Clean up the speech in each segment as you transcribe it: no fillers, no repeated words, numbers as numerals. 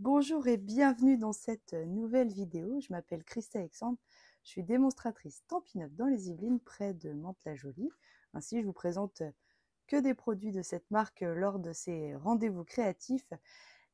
Bonjour et bienvenue dans cette nouvelle vidéo. Je m'appelle Christa Alexandre, je suis démonstratrice Stampin' Up dans les Yvelines près de Mantes-la-Jolie. Ainsi, je vous présente que des produits de cette marque lors de ces rendez-vous créatifs.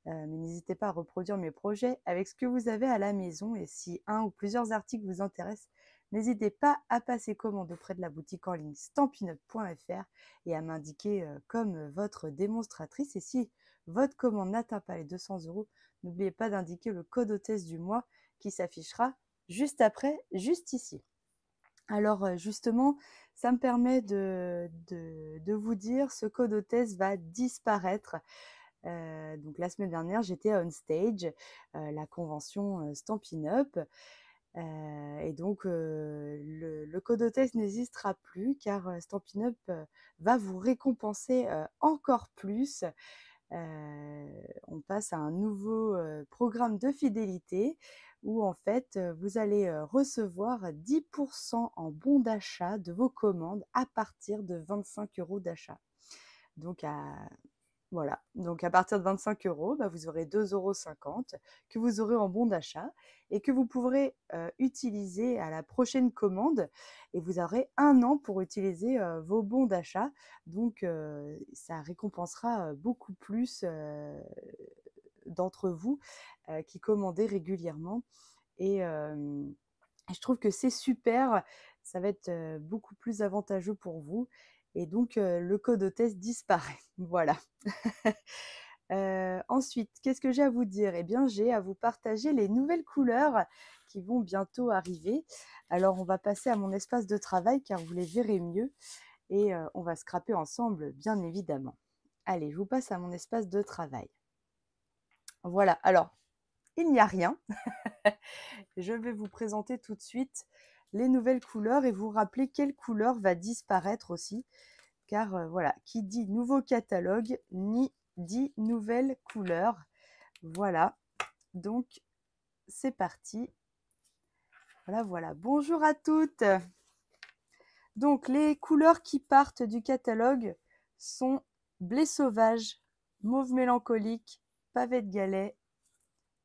Mais n'hésitez pas à reproduire mes projets avec ce que vous avez à la maison. Et si un ou plusieurs articles vous intéressent, n'hésitez pas à passer commande auprès de la boutique en ligne stampinup.fr et à m'indiquer comme votre démonstratrice. Et si votre commande n'atteint pas les 200 €, n'oubliez pas d'indiquer le code hôtesse du mois qui s'affichera juste après, juste ici. Alors justement, ça me permet de vous dire, ce code hôtesse va disparaître. Donc la semaine dernière, j'étais on stage, la convention Stampin' Up. Et donc le code hôtesse n'existera plus car Stampin' Up va vous récompenser encore plus. On passe à un nouveau programme de fidélité où en fait vous allez recevoir 10% en bons d'achat de vos commandes à partir de 25 € d'achat. Donc voilà, donc à partir de 25 €, vous aurez 2,50 € que vous aurez en bon d'achat et que vous pourrez utiliser à la prochaine commande. Et vous aurez 1 an pour utiliser vos bons d'achat. Donc ça récompensera beaucoup plus d'entre vous qui commandez régulièrement. Et je trouve que c'est super, ça va être beaucoup plus avantageux pour vous. Et donc le code hôtesse disparaît. Voilà. Ensuite, qu'est-ce que j'ai à vous dire? Eh bien, j'ai à vous partager les nouvelles couleurs qui vont bientôt arriver. Alors, on va passer à mon espace de travail car vous les verrez mieux et on va scraper ensemble, bien évidemment. Allez, je vous passe à mon espace de travail. Voilà, alors, il n'y a rien. Je vais vous présenter tout de suite les nouvelles couleurs et vous rappeler quelle couleur va disparaître aussi. Car voilà, qui dit nouveau catalogue, dit nouvelle couleur. Voilà, donc c'est parti. Voilà, voilà. Bonjour à toutes. Donc les couleurs qui partent du catalogue sont blé sauvage, mauve mélancolique, pavé de galets,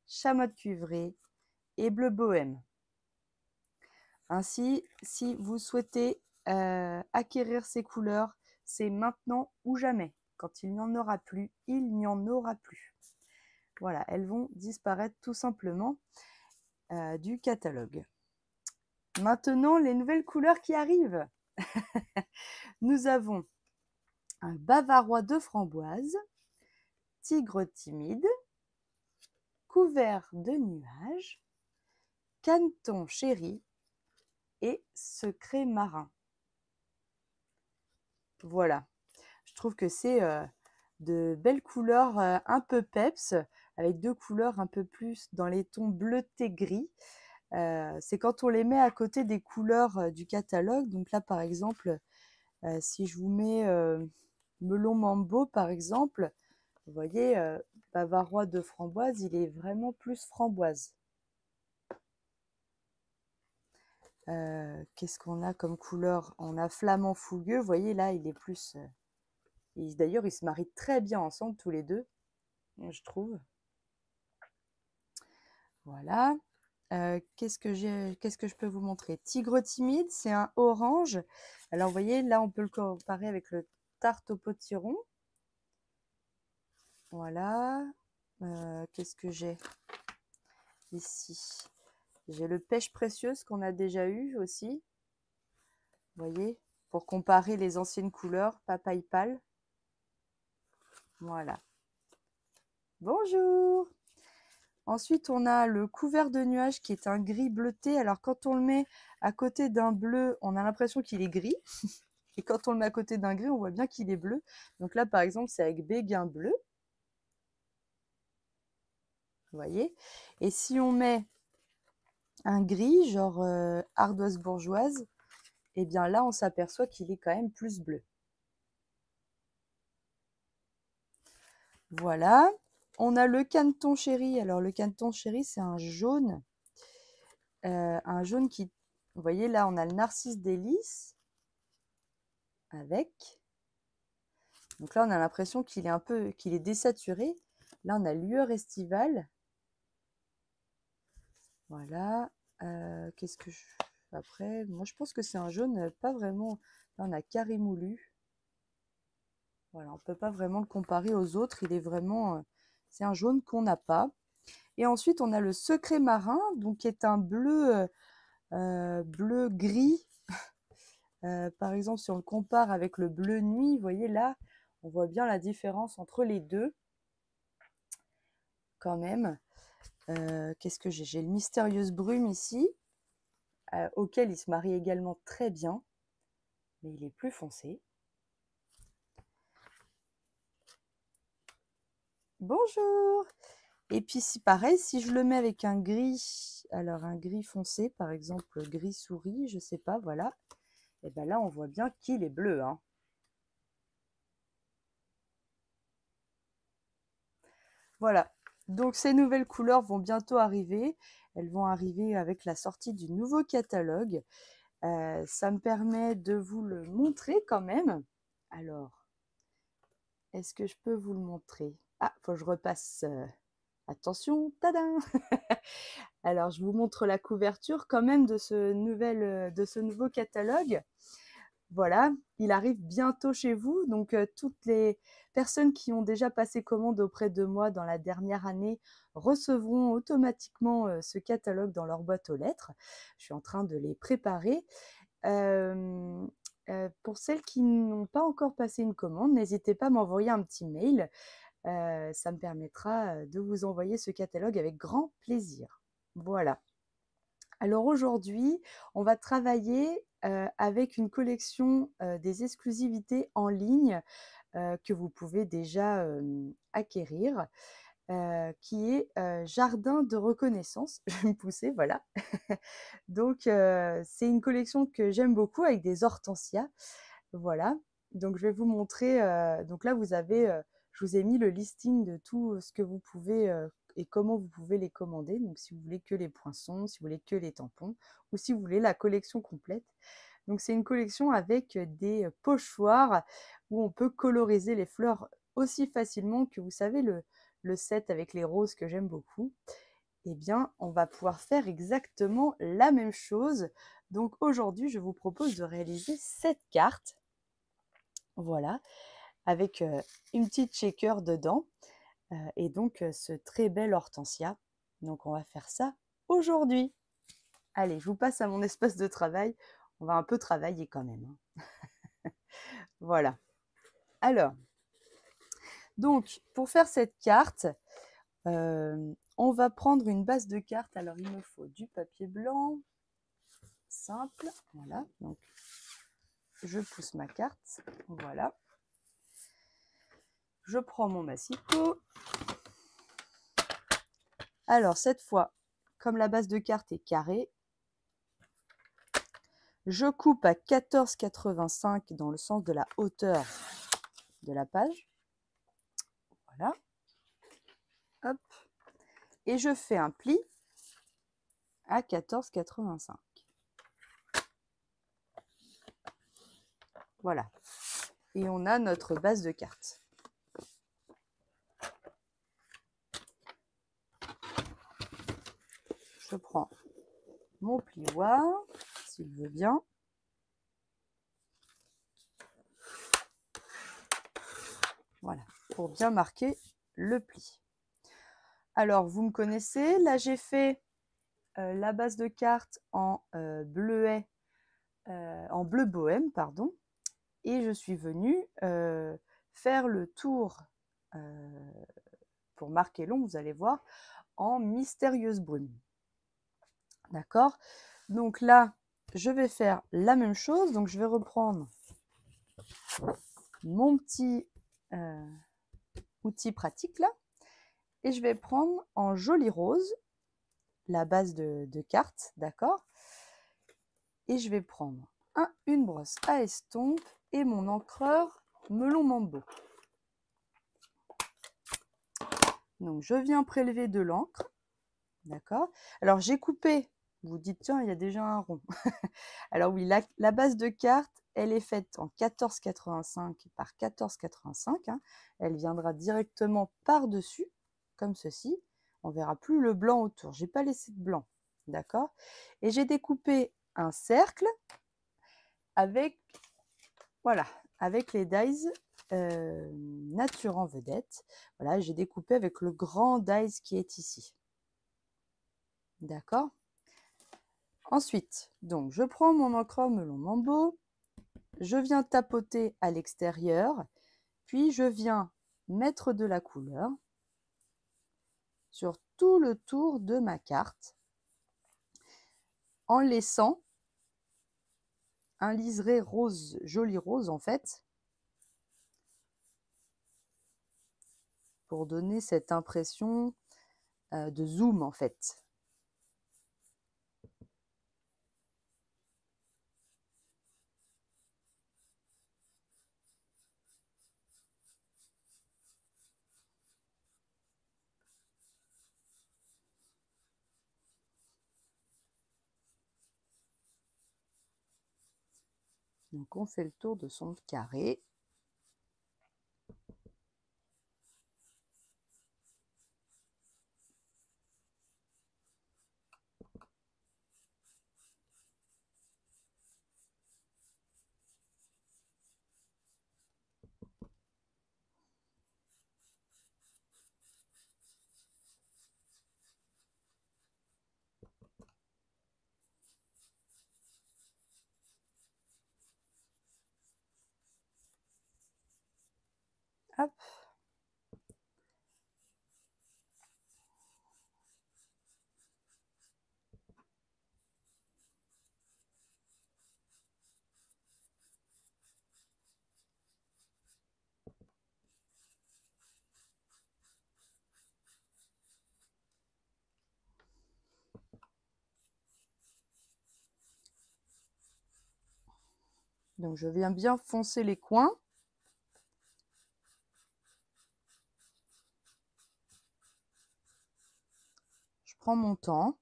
chamois cuivré et bleu bohème. Ainsi, si vous souhaitez acquérir ces couleurs, c'est maintenant ou jamais. Quand il n'y en aura plus, il n'y en aura plus. Voilà, elles vont disparaître tout simplement du catalogue. Maintenant, les nouvelles couleurs qui arrivent. Nous avons un bavarois de framboise, tigre timide, couvert de nuages, caneton chéri et secret marin. Voilà, je trouve que c'est de belles couleurs un peu peps, avec deux couleurs un peu plus dans les tons bleuté gris. C'est quand on les met à côté des couleurs du catalogue. Donc là, par exemple, si je vous mets melon mambo, par exemple, vous voyez, bavarois de framboise, il est vraiment plus framboise. Qu'est-ce qu'on a comme couleur? On a flamand fougueux, vous voyez là, il est plus... D'ailleurs, ils se marient très bien ensemble, tous les deux, je trouve. Voilà. Qu'est-ce que je peux vous montrer? Tigre timide, c'est un orange. Alors, vous voyez, là, on peut le comparer avec le tarte au potiron. Voilà. Qu'est-ce que j'ai ici? J'ai le pêche précieuse qu'on a déjà eu aussi. Vous voyez, pour comparer les anciennes couleurs, papaye pâle. Voilà. Bonjour! Ensuite, on a le couvert de nuages qui est un gris bleuté. Alors, quand on le met à côté d'un bleu, on a l'impression qu'il est gris. Et quand on le met à côté d'un gris, on voit bien qu'il est bleu. Donc là, par exemple, c'est avec béguin bleu. Vous voyez? Et si on met un gris, genre ardoise bourgeoise, et bien là, on s'aperçoit qu'il est quand même plus bleu. Voilà. On a le caneton chéri. Alors, le caneton chéri, c'est un jaune. Un jaune qui... Vous voyez, là, on a le narcisse délice. Avec. Donc là, on a l'impression qu'il est désaturé. Là, on a lueur estivale. Voilà. Qu'est-ce que je... Après, moi je pense que c'est un jaune pas vraiment... Là, on a carré moulu. Voilà, on ne peut pas vraiment le comparer aux autres. Il est vraiment... c'est un jaune qu'on n'a pas. Et ensuite, on a le secret marin, donc qui est un bleu, bleu gris. Par exemple, si on le compare avec le bleu nuit, vous voyez là, on voit bien la différence entre les deux. Quand même. Qu'est-ce que j'ai? J'ai le mystérieuse brume ici, auquel il se marie également très bien, mais il est plus foncé. Bonjour! Et puis si pareil, si je le mets avec un gris, alors un gris foncé, par exemple gris souris, je sais pas, voilà. Et bien là, on voit bien qu'il est bleu, hein. Voilà. Donc ces nouvelles couleurs vont bientôt arriver. Elles vont arriver avec la sortie du nouveau catalogue. Ça me permet de vous le montrer quand même. Alors, est-ce que je peux vous le montrer? Ah, faut que je repasse. Attention, tadam! Alors, je vous montre la couverture quand même de ce nouveau catalogue. Voilà, il arrive bientôt chez vous. Donc, toutes les personnes qui ont déjà passé commande auprès de moi dans la dernière année recevront automatiquement ce catalogue dans leur boîte aux lettres. Je suis en train de les préparer. Pour celles qui n'ont pas encore passé une commande, n'hésitez pas à m'envoyer un petit mail. Ça me permettra de vous envoyer ce catalogue avec grand plaisir. Voilà. Alors aujourd'hui, on va travailler avec une collection des exclusivités en ligne que vous pouvez déjà acquérir, qui est Jardin de reconnaissance. Je vais me pousser, voilà. Donc, c'est une collection que j'aime beaucoup avec des hortensias. Voilà. Donc, je vais vous montrer. Donc là, vous avez, je vous ai mis le listing de tout ce que vous pouvez et comment vous pouvez les commander. Donc, si vous voulez que les poinçons, si vous voulez que les tampons, ou si vous voulez la collection complète. Donc, c'est une collection avec des pochoirs où on peut coloriser les fleurs aussi facilement que, vous savez, le set avec les roses que j'aime beaucoup. Eh bien, on va pouvoir faire exactement la même chose. Donc aujourd'hui, je vous propose de réaliser cette carte. Voilà, avec une petite shaker dedans et donc ce très bel hortensia. Donc on va faire ça aujourd'hui. Allez, je vous passe à mon espace de travail. On va un peu travailler quand même, hein. Voilà. Alors, donc pour faire cette carte, on va prendre une base de carte. Alors, il me faut du papier blanc simple. Voilà. Donc, je pousse ma carte. Voilà. Je prends mon massicot. Alors, cette fois, comme la base de carte est carrée, je coupe à 14,85 dans le sens de la hauteur de la page. Voilà. Hop. Et je fais un pli à 14,85. Voilà. Et on a notre base de carte. Je prends mon plioir, s'il veut bien. Voilà, pour bien marquer le pli. Alors, vous me connaissez, là j'ai fait la base de carte en bleuet, en bleu bohème, pardon, et je suis venue faire le tour pour marquer long, vous allez voir, en mystérieuse brume. D'accord? Donc là, je vais faire la même chose. Donc je vais reprendre mon petit outil pratique là. Et je vais prendre en joli rose la base de carte, d'accord? Et je vais prendre une brosse à estompe et mon encreur melon mambo. Donc je viens prélever de l'encre, d'accord? Alors j'ai coupé, vous dites tiens, il y a déjà un rond. Alors oui, la base de carte, elle est faite en 14,85 par 14,85. Hein. Elle viendra directement par-dessus, comme ceci. On ne verra plus le blanc autour. Je n'ai pas laissé de blanc. d'accord? Et j'ai découpé un cercle avec, voilà, avec les dies nature en vedette. Voilà, j'ai découpé avec le grand dies qui est ici. D'accord? Ensuite, donc je prends mon encre melon Mambo, je viens tapoter à l'extérieur, puis je viens mettre de la couleur sur tout le tour de ma carte en laissant un liseré rose, joli rose en fait, pour donner cette impression de zoom en fait. Donc on fait le tour de son carré. Hop. Donc je viens bien foncer les coins. Je prends mon temps.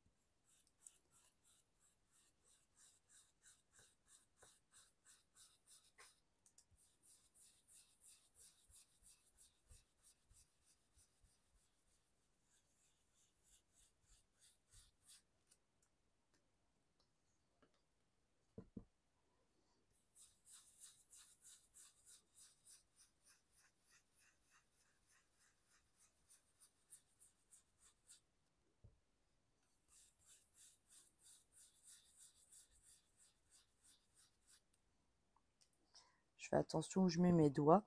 Je fais attention où je mets mes doigts.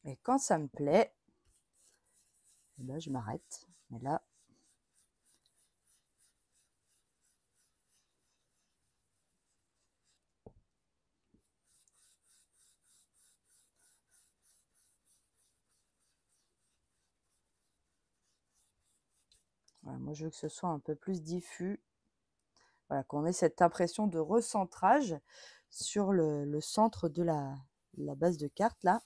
Et quand ça me plaît, eh ben, je m'arrête. Mais là, voilà, moi je veux que ce soit un peu plus diffus. Voilà, qu'on ait cette impression de recentrage sur le centre de la base de carte là.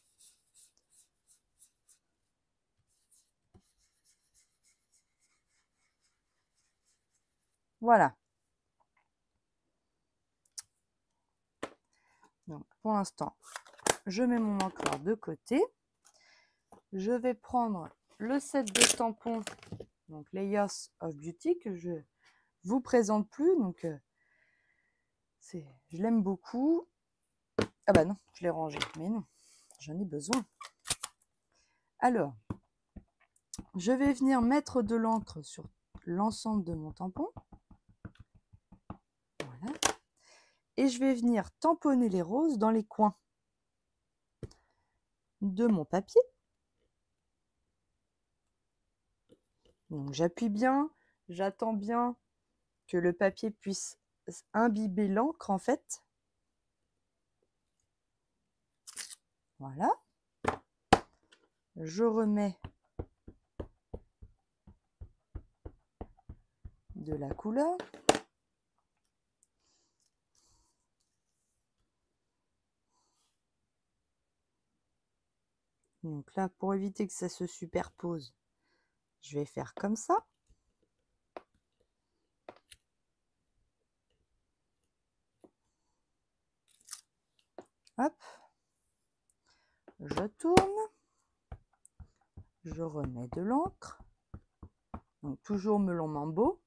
Voilà. Donc pour l'instant, je mets mon encre de côté. Je vais prendre le set de tampons, donc Layers of Beauty, que je vous présente plus. Donc je l'aime beaucoup. Ah bah non, je l'ai rangé. Mais non, j'en ai besoin. Alors, je vais venir mettre de l'encre sur l'ensemble de mon tampon. Voilà. Et je vais venir tamponner les roses dans les coins de mon papier. Donc j'appuie bien, j'attends bien que le papier puisse imbiber l'encre en fait. Voilà. Je remets de la couleur. Donc là, pour éviter que ça se superpose, je vais faire comme ça. Hop. Je tourne. Je remets de l'encre. Donc toujours melon mambo.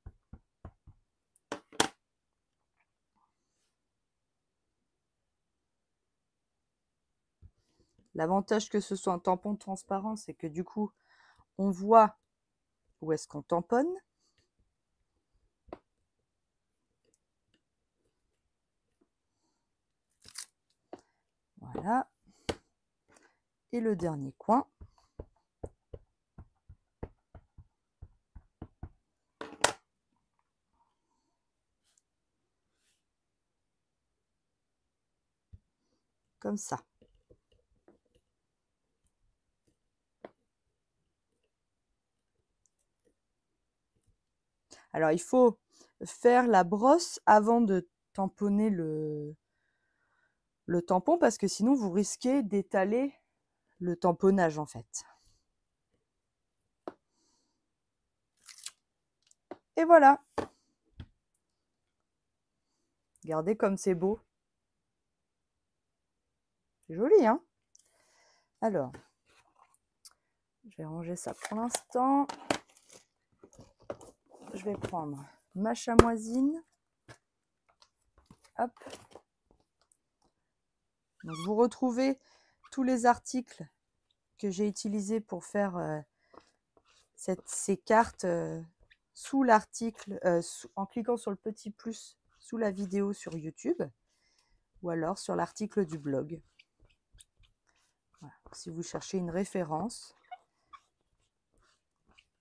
L'avantage que ce soit un tampon transparent, c'est que du coup, on voit où est-ce qu'on tamponne. Voilà. Et le dernier coin. Comme ça. Alors, il faut faire la brosse avant de tamponner le tampon parce que sinon, vous risquez d'étaler le tamponnage en fait. Et voilà. Regardez comme c'est beau. C'est joli, hein? Alors, je vais ranger ça pour l'instant. Je vais prendre ma chamoisine. Hop. Donc, vous retrouvez tous les articles que j'ai utilisés pour faire ces cartes sous l'article, en cliquant sur le petit plus sous la vidéo sur YouTube ou alors sur l'article du blog. Voilà. Si vous cherchez une référence,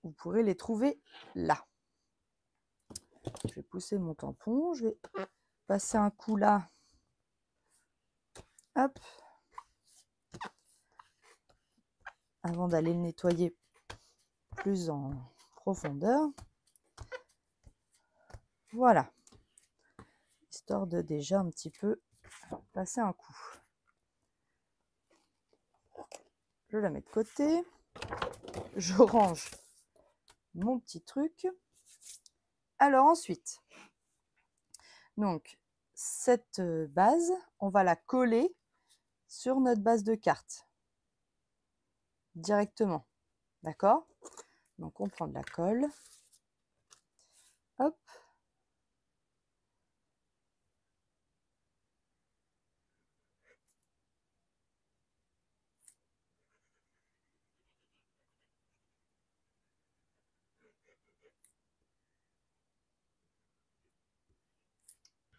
vous pourrez les trouver là. Je vais pousser mon tampon, je vais passer un coup là. Hop. Avant d'aller le nettoyer plus en profondeur. Voilà. Histoire de déjà un petit peu passer un coup. Je la mets de côté. Je range mon petit truc. Alors ensuite, donc cette base, on va la coller sur notre base de carte directement. D'accord? Donc on prend de la colle. Hop.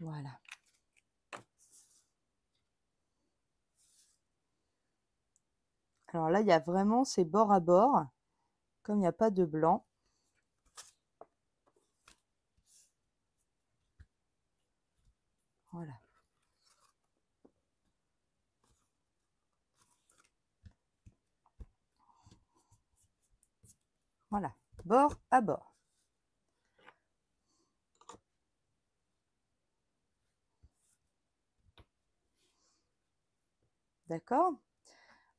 Voilà. Alors là, il y a vraiment ces bords à bord, comme il n'y a pas de blanc. Voilà. Voilà, bord à bord. D'accord?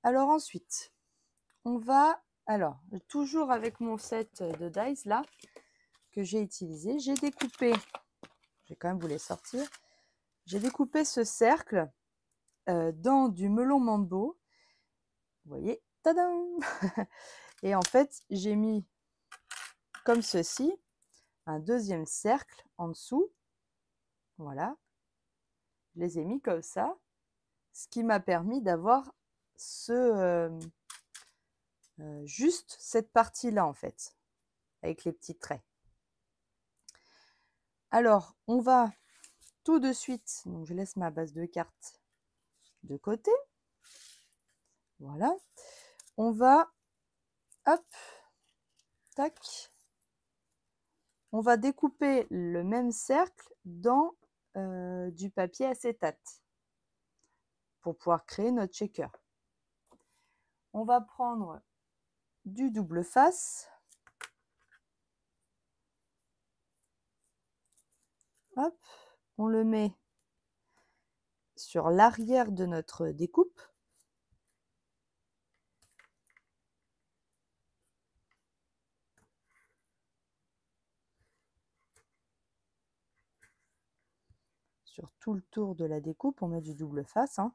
Alors ensuite, on va, alors, toujours avec mon set de dies là, que j'ai utilisé, j'ai découpé, je vais quand même vous les sortir, j'ai découpé ce cercle dans du melon mambo. Vous voyez, tadam! Et en fait, j'ai mis comme ceci un deuxième cercle en dessous. Voilà. Je les ai mis comme ça, ce qui m'a permis d'avoir juste cette partie-là en fait, avec les petits traits. Alors, on va tout de suite, donc je laisse ma base de cartes de côté. Voilà. On va, hop, tac. On va découper le même cercle dans du papier acétate pour pouvoir créer notre shaker. On va prendre du double face. Hop, on le met sur l'arrière de notre découpe. Sur tout le tour de la découpe, on met du double face. Hein.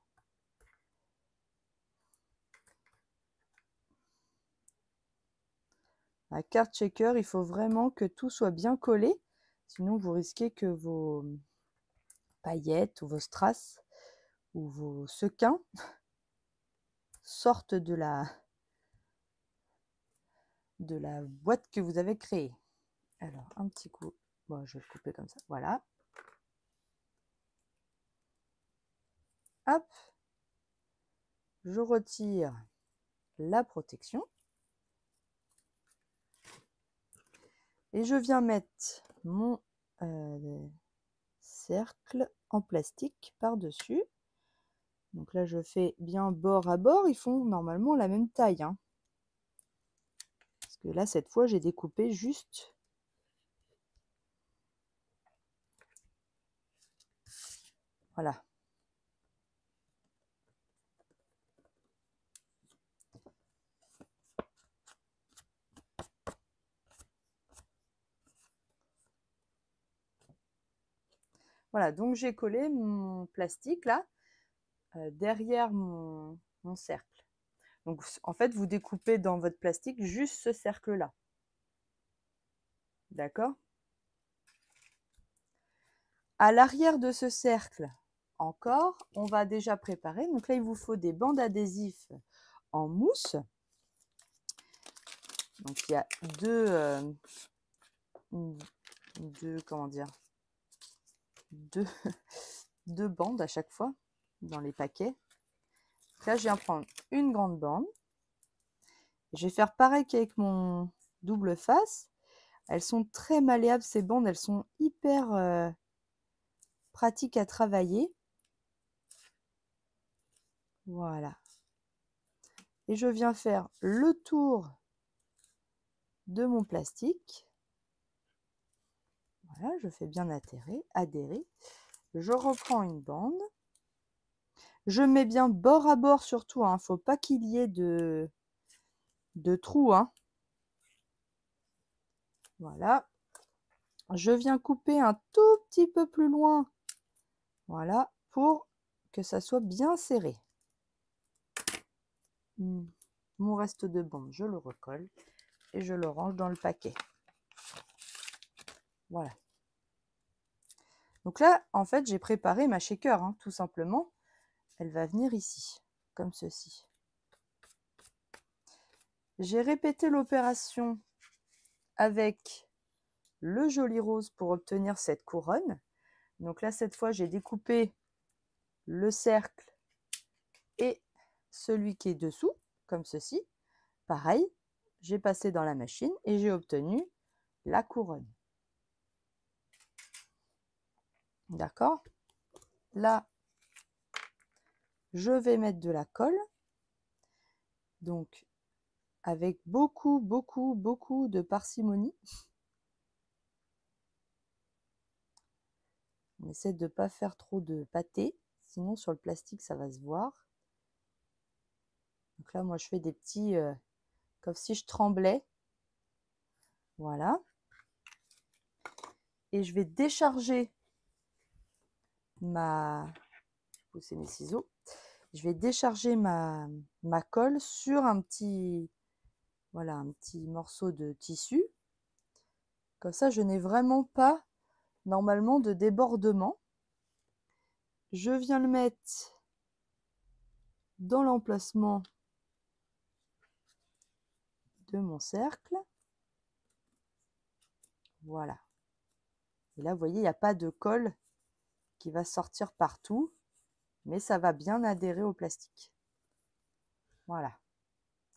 La carte shaker, il faut vraiment que tout soit bien collé. Sinon, vous risquez que vos paillettes ou vos strass ou vos sequins sortent de la boîte que vous avez créée. Alors, un petit coup. Bon, je vais le couper comme ça. Voilà. Hop. Je retire la protection. Et je viens mettre mon cercle en plastique par-dessus. Donc là, je fais bien bord à bord. Ils font normalement la même taille, hein. Parce que là, cette fois, j'ai découpé juste. Voilà. Voilà, donc j'ai collé mon plastique là, derrière mon cercle. Donc en fait, vous découpez dans votre plastique juste ce cercle-là. D'accord? À l'arrière de ce cercle, encore, on va déjà préparer. Donc là, il vous faut des bandes adhésives en mousse. Donc il y a comment dire, deux bandes à chaque fois dans les paquets. Là, je viens prendre une grande bande. Je vais faire pareil qu'avec mon double face. Elles sont très malléables, ces bandes. Elles sont hyper pratiques à travailler. Voilà. Et je viens faire le tour de mon plastique. Voilà, je fais bien adhérer. Je reprends une bande. Je mets bien bord à bord surtout, hein. Faut pas qu'il y ait de trous, hein. Voilà. Je viens couper un tout petit peu plus loin. Voilà, pour que ça soit bien serré. Mon reste de bande, je le recolle et je le range dans le paquet. Voilà. Donc là, en fait, j'ai préparé ma shaker, hein, tout simplement. Elle va venir ici, comme ceci. J'ai répété l'opération avec le joli rose pour obtenir cette couronne. Donc là, cette fois, j'ai découpé le cercle et celui qui est dessous, comme ceci. Pareil, j'ai passé dans la machine et j'ai obtenu la couronne. D'accord? Là, je vais mettre de la colle. Donc, avec beaucoup de parcimonie. On essaie de ne pas faire trop de pâté, sinon sur le plastique, ça va se voir. Donc là, moi, je fais des petits, comme si je tremblais. Voilà. Et je vais décharger je vais pousser mes ciseaux. Je vais décharger ma colle sur un petit, voilà, un petit morceau de tissu. Comme ça, je n'ai vraiment pas, normalement, de débordement. Je viens le mettre dans l'emplacement de mon cercle. Voilà. Et là, vous voyez, il n'y a pas de colle qui va sortir partout, mais ça va bien adhérer au plastique. Voilà,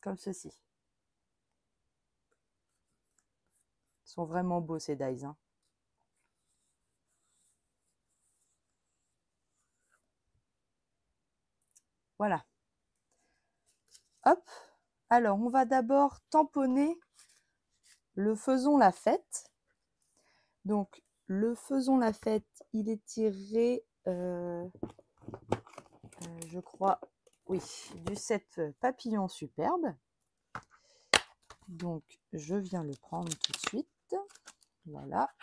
comme ceci. Ils sont vraiment beaux ces dies, hein. Voilà. Hop. Alors, on va d'abord tamponner le faisons la fête. Donc, le faisons la fête, il est tiré, je crois, oui, du set papillon superbe. Donc, je viens le prendre tout de suite. Voilà.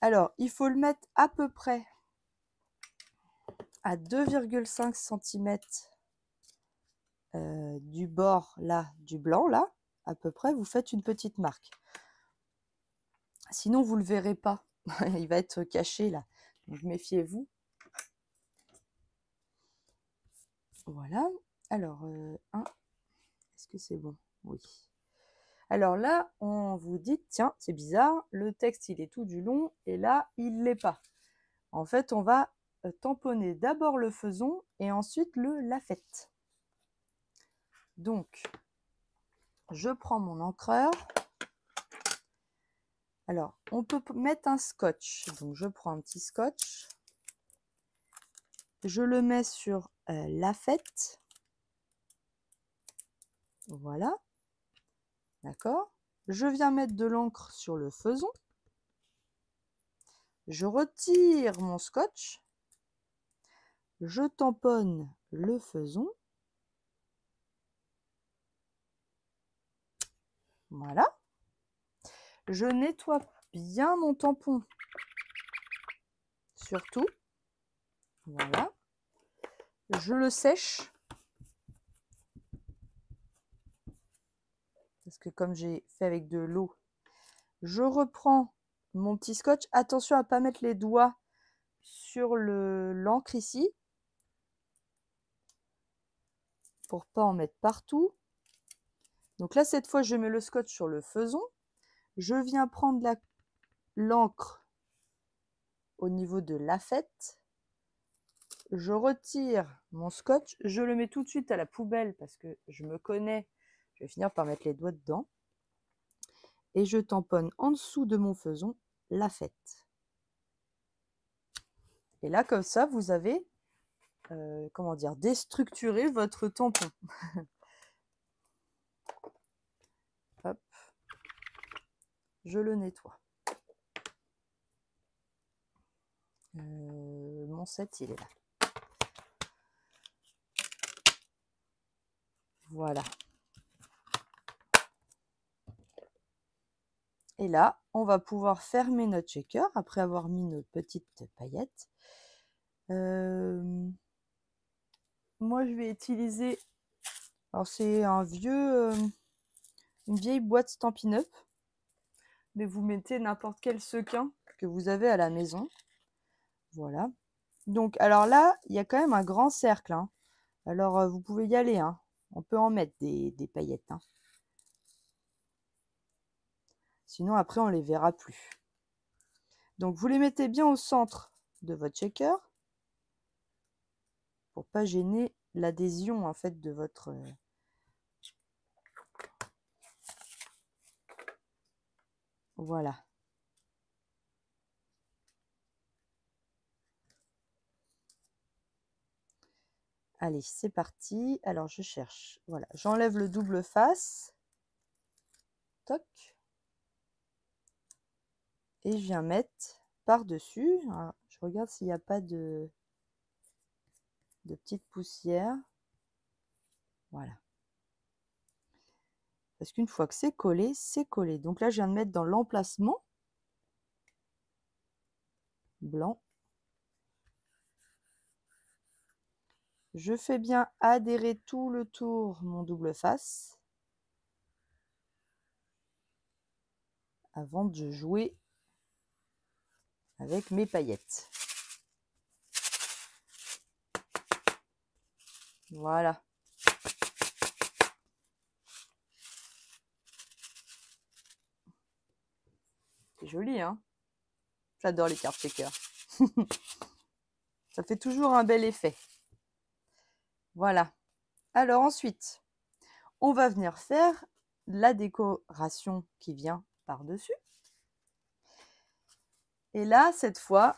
Alors, il faut le mettre à peu près à 2,5 cm du bord là, du blanc là, à peu près, vous faites une petite marque. Sinon, vous ne le verrez pas. Il va être caché là. Donc, méfiez-vous. Voilà. Alors, est-ce que c'est bon? Oui. Alors là, on vous dit, tiens, c'est bizarre, le texte, il est tout du long, et là, il ne l'est pas. En fait, on va tamponner d'abord le faison, et ensuite le lafette. Donc, je prends mon encreur. Alors, on peut mettre un scotch. Donc, je prends un petit scotch. Je le mets sur lafette. Voilà. D'accord. Je viens mettre de l'encre sur le faison. Je retire mon scotch. Je tamponne le faison. Voilà. Je nettoie bien mon tampon. Surtout. Voilà. Je le sèche. Parce que comme j'ai fait avec de l'eau, je reprends mon petit scotch. Attention à ne pas mettre les doigts sur l'encre ici. Pour ne pas en mettre partout. Donc là, cette fois, je mets le scotch sur le faison. Je viens prendre l'encre au niveau de lafette. Je retire mon scotch. Je le mets tout de suite à la poubelle parce que je me connais. Je vais finir par mettre les doigts dedans. Et je tamponne en dessous de mon faison lafette. Et là, comme ça, vous avez, comment dire, déstructuré votre tampon. Hop. Je le nettoie. Mon set, il est là. Voilà. Et là, on va pouvoir fermer notre shaker après avoir mis nos petites paillettes. Moi, je vais utiliser... Alors, c'est une vieille boîte Stampin' Up. Mais vous mettez n'importe quel sequin que vous avez à la maison. Voilà. Donc, alors là, il y a quand même un grand cercle. Hein. Alors, vous pouvez y aller. Hein. On peut en mettre des paillettes. Hein. Sinon, après, on ne les verra plus. Donc, vous les mettez bien au centre de votre shaker pour ne pas gêner l'adhésion en fait de votre... Voilà. Allez, c'est parti. Alors, je cherche. Voilà, j'enlève le double face. Toc. Et je viens mettre par-dessus. Je regarde s'il n'y a pas de petites poussières. Voilà. Parce qu'une fois que c'est collé, c'est collé. Donc là, je viens de mettre dans l'emplacement blanc. Je fais bien adhérer tout le tour mon double face avant de jouer avec mes paillettes. Voilà. C'est joli, hein? J'adore les cartes shaker. Ça fait toujours un bel effet. Voilà. Alors ensuite, on va venir faire la décoration qui vient par-dessus. Et là, cette fois,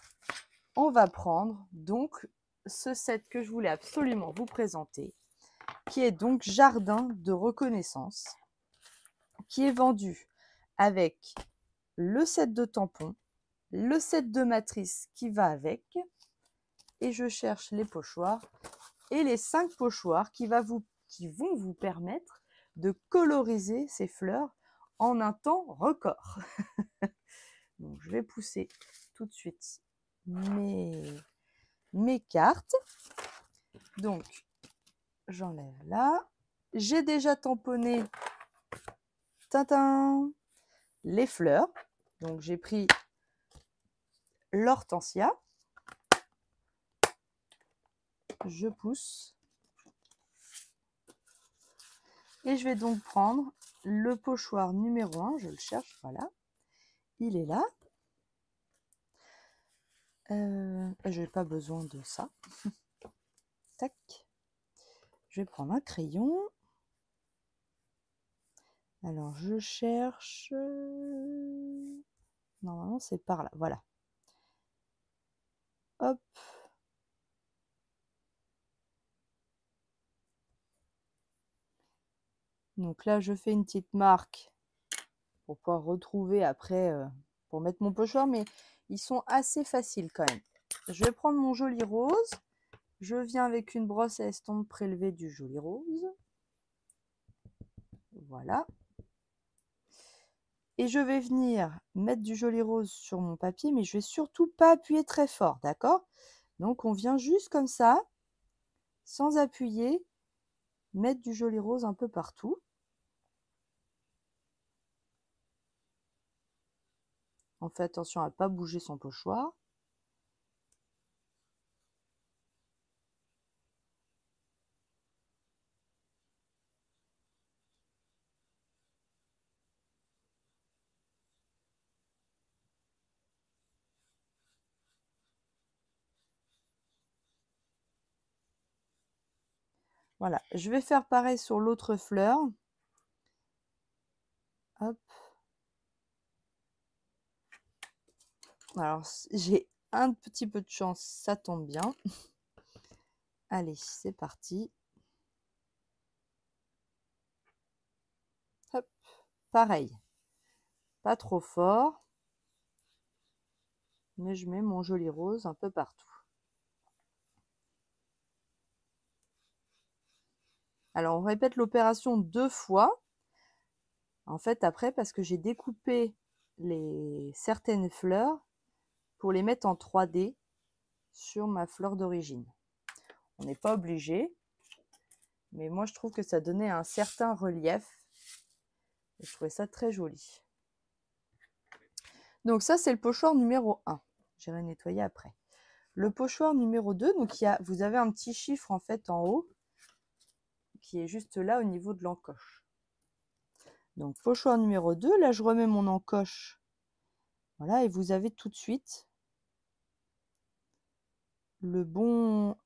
on va prendre donc ce set que je voulais absolument vous présenter, qui est donc Jardin de reconnaissance, qui est vendu avec le set de tampons, le set de matrice qui va avec, et je cherche les pochoirs, et les 5 pochoirs qui vont vous permettre de coloriser ces fleurs en un temps record. Donc, je vais pousser tout de suite mes cartes. Donc, j'enlève là. j'ai déjà tamponné tintin, les fleurs. Donc j'ai pris l'hortensia. Je pousse. Et je vais donc prendre le pochoir numéro 1. Je le cherche, voilà. Il est là. Je n'ai pas besoin de ça. Tac. Je vais prendre un crayon. Alors, je cherche... Normalement, c'est par là. Voilà. Hop. Donc là, je fais une petite marque pour pouvoir retrouver après, pour mettre mon pochoir. Mais ils sont assez faciles quand même. Je vais prendre mon joli rose. Je viens avec une brosse à estompe prélever du joli rose. Voilà. Et je vais venir mettre du joli rose sur mon papier, mais je vais surtout pas appuyer très fort, d'accord? Donc on vient juste comme ça, sans appuyer, mettre du joli rose un peu partout. On fait attention à ne pas bouger son pochoir. Voilà, je vais faire pareil sur l'autre fleur. Hop. Alors, j'ai un petit peu de chance, ça tombe bien. Allez, c'est parti. Hop, pareil. Pas trop fort. Mais je mets mon joli rose un peu partout. Alors, on répète l'opération 2 fois. En fait, après, parce que j'ai découpé certaines fleurs pour les mettre en 3D sur ma fleur d'origine. On n'est pas obligé, mais moi, je trouve que ça donnait un certain relief. Et je trouvais ça très joli. Donc ça, c'est le pochoir numéro 1. J'irai nettoyer après. Le pochoir numéro 2, donc vous avez un petit chiffre en fait en haut qui est juste là au niveau de l'encoche. Donc pochoir numéro 2, là je remets mon encoche. Voilà, et vous avez tout de suite vous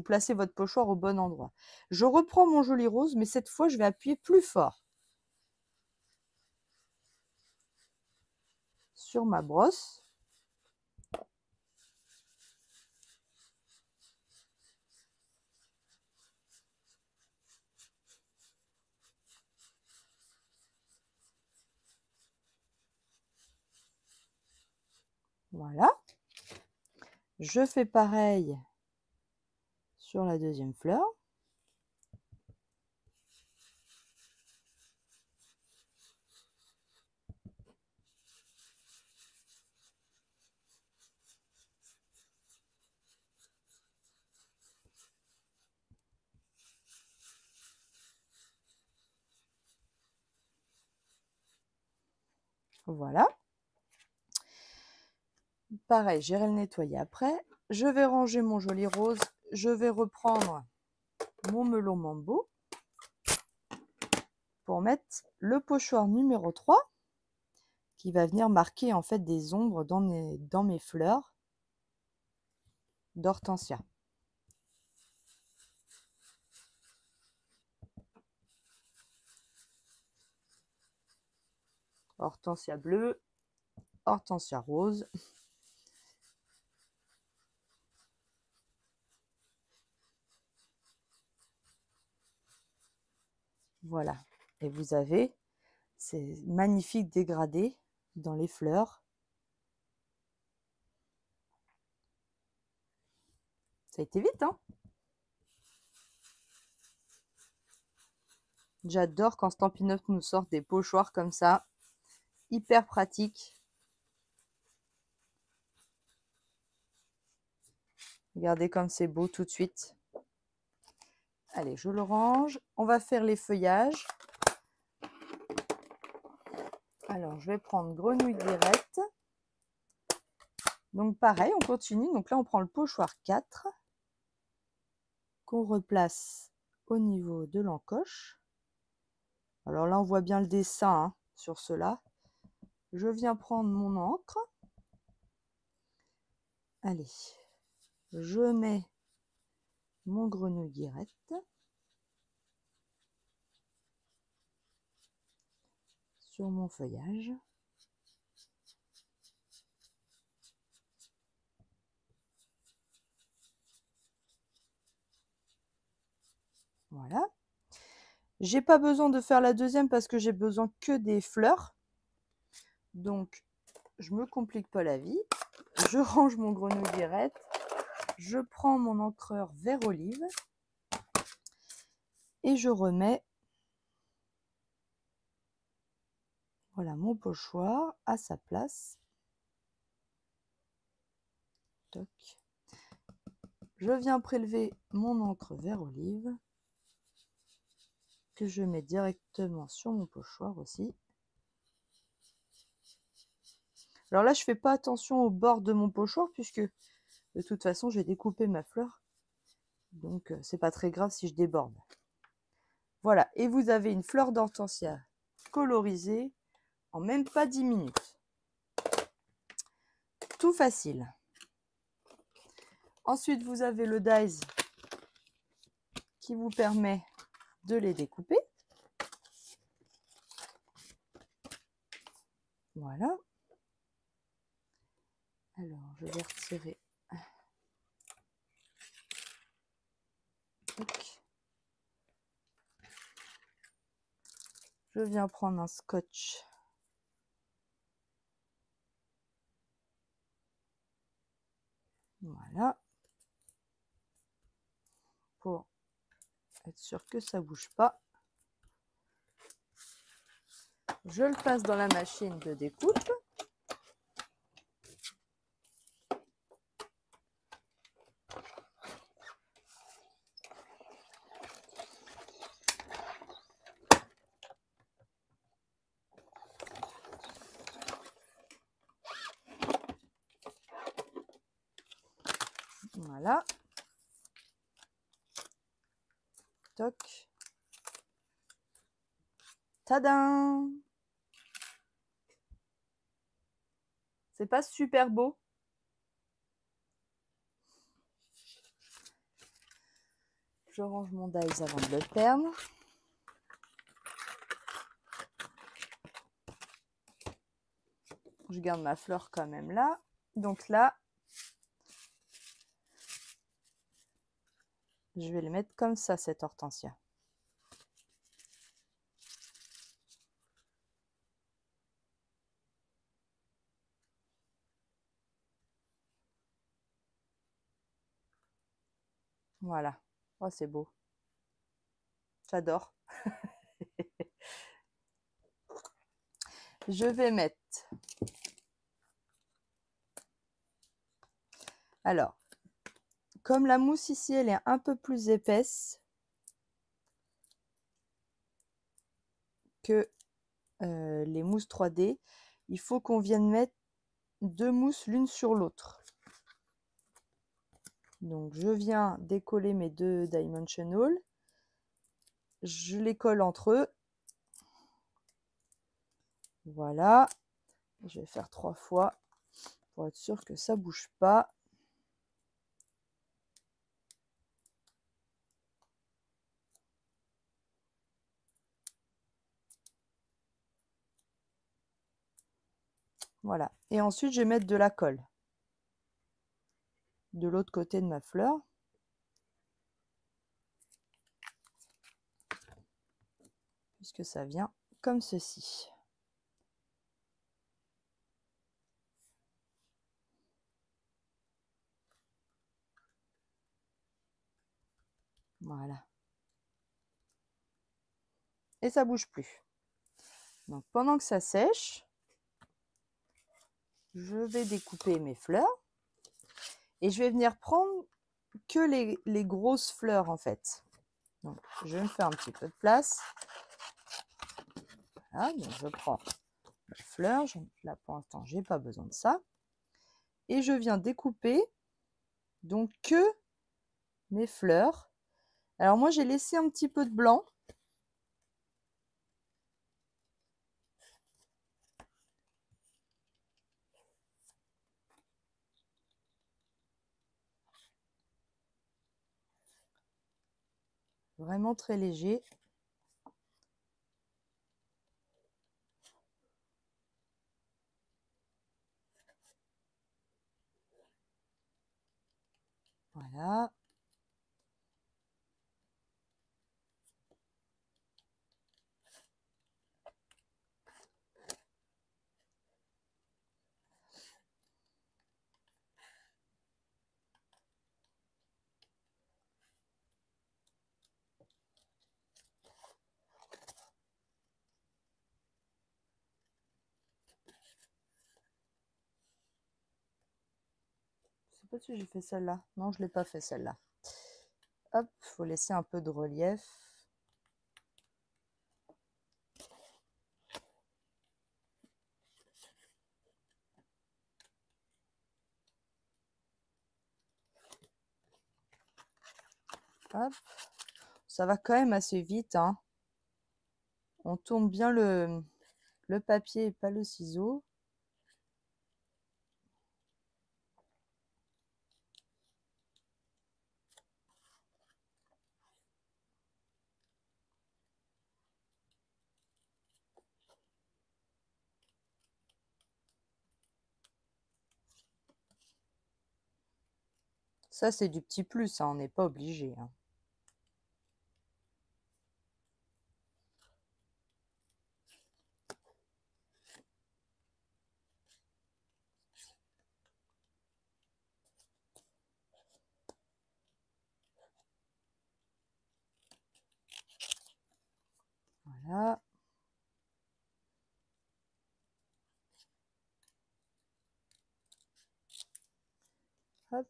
placez votre pochoir au bon endroit. Je reprends mon joli rose, mais cette fois je vais appuyer plus fort sur ma brosse. Voilà. Je fais pareil sur la deuxième fleur. Voilà. Pareil, j'irai le nettoyer après. Je vais ranger mon joli rose. Je vais reprendre mon melon mambo pour mettre le pochoir numéro 3 qui va venir marquer en fait des ombres dans mes fleurs d'hortensia. Hortensia bleue, hortensia rose. Voilà. Et vous avez ces magnifiques dégradés dans les fleurs. Ça a été vite, hein? J'adore quand Stampin' Up nous sort des pochoirs comme ça. Hyper pratique. Regardez comme c'est beau tout de suite. Allez, je le range. On va faire les feuillages. Alors, je vais prendre grenouille guérette. Donc, pareil, on continue. Donc là, on prend le pochoir 4 qu'on replace au niveau de l'encoche. Alors là, on voit bien le dessin sur cela. Je viens prendre mon encre. Allez, je mets mon grenouille guérette sur mon feuillage. Voilà. J'ai pas besoin de faire la deuxième parce que j'ai besoin que des fleurs. Donc, je me complique pas la vie. Je range mon grenouille guérette. Je prends mon encreur vert olive. Et je remets voilà, mon pochoir à sa place. Toc. Je viens prélever mon encre vert olive que je mets directement sur mon pochoir aussi. Alors là, je fais pas attention au bord de mon pochoir puisque de toute façon, j'ai découpé ma fleur. Donc, c'est pas très grave si je déborde. Voilà, et vous avez une fleur d'hortensia colorisée en même pas 10 minutes. Tout facile. Ensuite, vous avez le dies qui vous permet de les découper. Voilà. Alors, je vais retirer. Je viens prendre un scotch. Voilà. Pour être sûr que ça ne bouge pas. Je le passe dans la machine de découpe. Voilà. Toc. Tadam! C'est pas super beau? Je range mon dies avant de le perdre. Je garde ma fleur quand même là. Donc là, je vais les mettre comme ça, cette hortensia. Voilà. Oh, c'est beau. J'adore. Je vais mettre... Alors, comme la mousse ici, elle est un peu plus épaisse que les mousses 3D, il faut qu'on vienne mettre 2 mousses l'une sur l'autre. Donc, je viens décoller mes 2 Dimensional. Je les colle entre eux. Voilà. Je vais faire 3 fois pour être sûr que ça ne bouge pas. Voilà. Et ensuite, je vais mettre de la colle de l'autre côté de ma fleur. Puisque ça vient comme ceci. Voilà. Et ça bouge plus. Donc pendant que ça sèche, je vais découper mes fleurs et je vais venir prendre que les grosses fleurs en fait. Donc, je me fais un petit peu de place. Voilà, donc je prends mes fleurs. Là, pour l'instant, j'ai pas besoin de ça. Et je viens découper donc que mes fleurs. Alors moi, j'ai laissé un petit peu de blanc. Vraiment très léger. Voilà. Je sais pas si j'ai fait celle-là. Non, je l'ai pas fait celle-là. Hop, faut laisser un peu de relief. Hop. Ça va quand même assez vite, hein. On tourne bien le papier et pas le ciseau. Ça, c'est du petit plus, hein, on n'est pas obligé, hein. Voilà. Hop.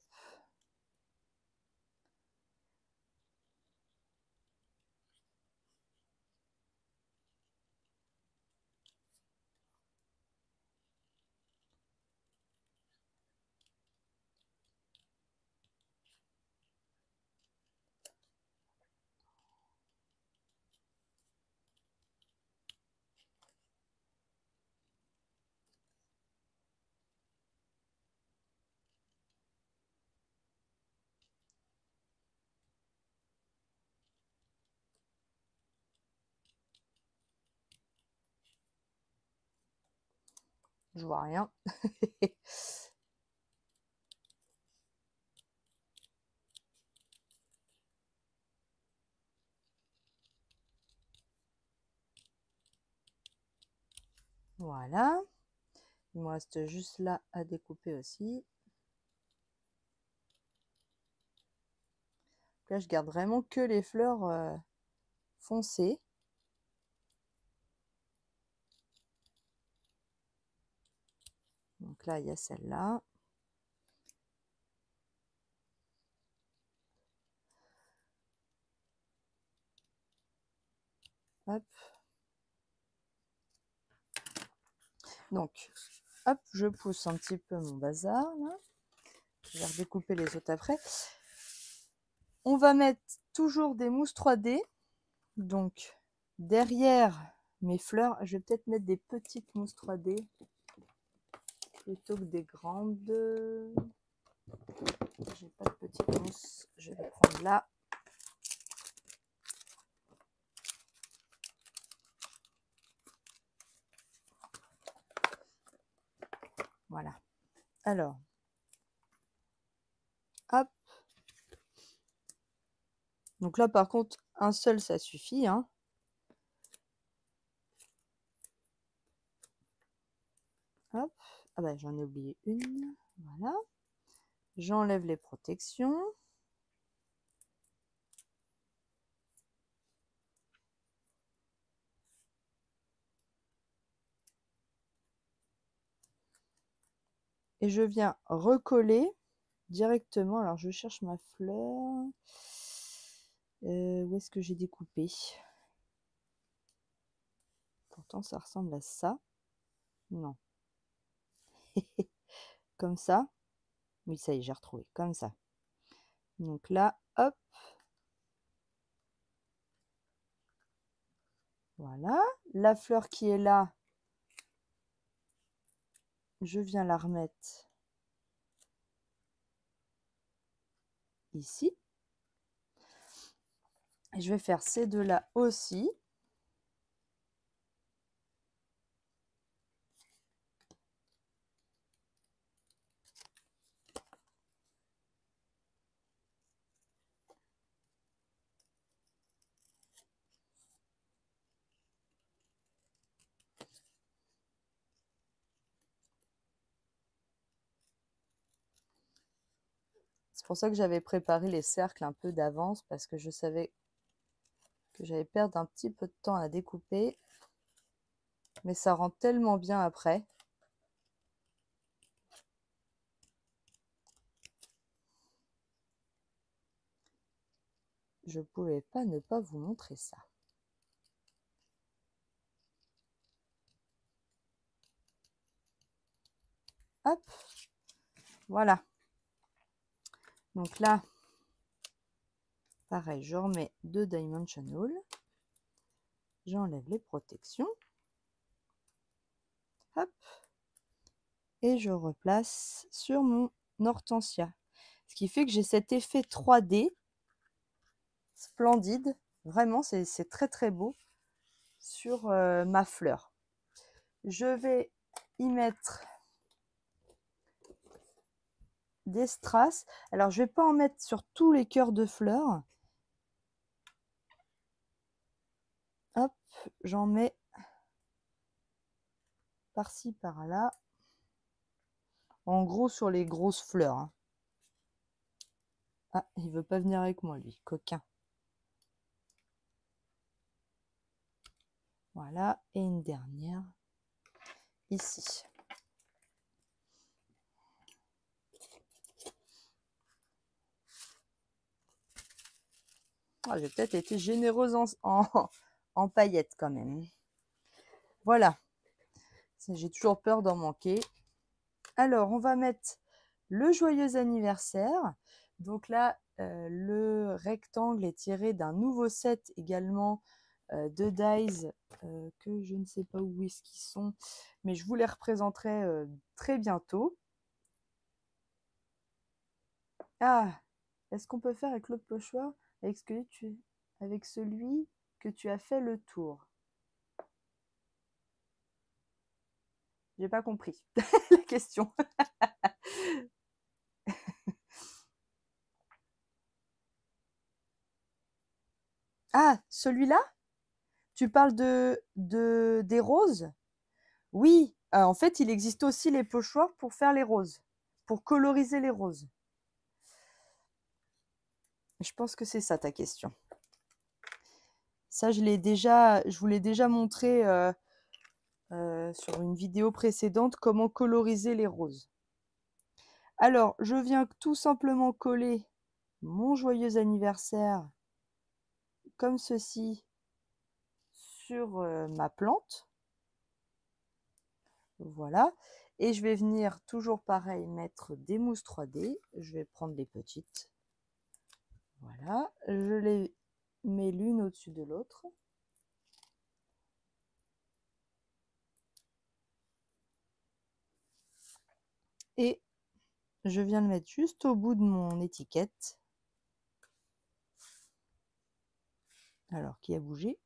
Je vois rien. Voilà. Il me reste juste là à découper aussi. Là, je garde vraiment que les fleurs foncées. Donc là, il y a celle-là. Hop. Donc, hop, je pousse un petit peu mon bazar, là. Je vais redécouper les autres après. On va mettre toujours des mousses 3D. Donc, derrière mes fleurs, je vais peut-être mettre des petites mousses 3D plutôt que des grandes. J'ai pas de petites mousses, je vais prendre là. Voilà. Alors, hop. Donc là, par contre, un seul, ça suffit, hein. Hop. Ah bah, j'en ai oublié une. Voilà. J'enlève les protections. Et je viens recoller directement. Alors, je cherche ma fleur. Où est-ce que j'ai découpé? Pourtant, ça ressemble à ça. Non. Comme ça. Oui, ça y est, j'ai retrouvé. Comme ça. Donc là, hop. Voilà. La fleur qui est là, je viens la remettre ici. Et je vais faire ces deux-là aussi. C'est pour ça que j'avais préparé les cercles un peu d'avance, parce que je savais que j'allais perdre un petit peu de temps à découper. Mais ça rend tellement bien après. Je ne pouvais pas ne pas vous montrer ça. Hop, voilà. Donc là, pareil, je remets 2 Dimensional. J'enlève les protections. Hop. Et je replace sur mon hortensia. Ce qui fait que j'ai cet effet 3D splendide. Vraiment, c'est très très beau sur ma fleur. Je vais y mettre des strass. Alors, je ne vais pas en mettre sur tous les cœurs de fleurs. Hop, j'en mets par-ci, par-là. En gros, sur les grosses fleurs. Hein. Ah, il veut pas venir avec moi, lui, coquin. Voilà, et une dernière ici. Ah, j'ai peut-être été généreuse en paillettes quand même. Voilà. J'ai toujours peur d'en manquer. Alors, on va mettre le joyeux anniversaire. Donc là, le rectangle est tiré d'un nouveau set également de dies que je ne sais pas où est-ce qu'ils sont, mais je vous les représenterai très bientôt. Ah, est-ce qu'on peut faire avec l'autre pochoir avec celui que tu as fait le tour? J'ai pas compris la question. Ah, celui-là? Tu parles des roses? Oui, en fait, il existe aussi les pochoirs pour faire les roses, pour coloriser les roses. Je pense que c'est ça ta question. Ça, je vous l'ai déjà montré sur une vidéo précédente, comment coloriser les roses. Alors, je viens tout simplement coller mon joyeux anniversaire comme ceci sur ma plante. Voilà. Et je vais venir toujours pareil mettre des mousses 3D. Je vais prendre les petites. Voilà. Je les mets l'une au-dessus de l'autre. Et je viens le mettre juste au bout de mon étiquette. Alors, qui a bougé?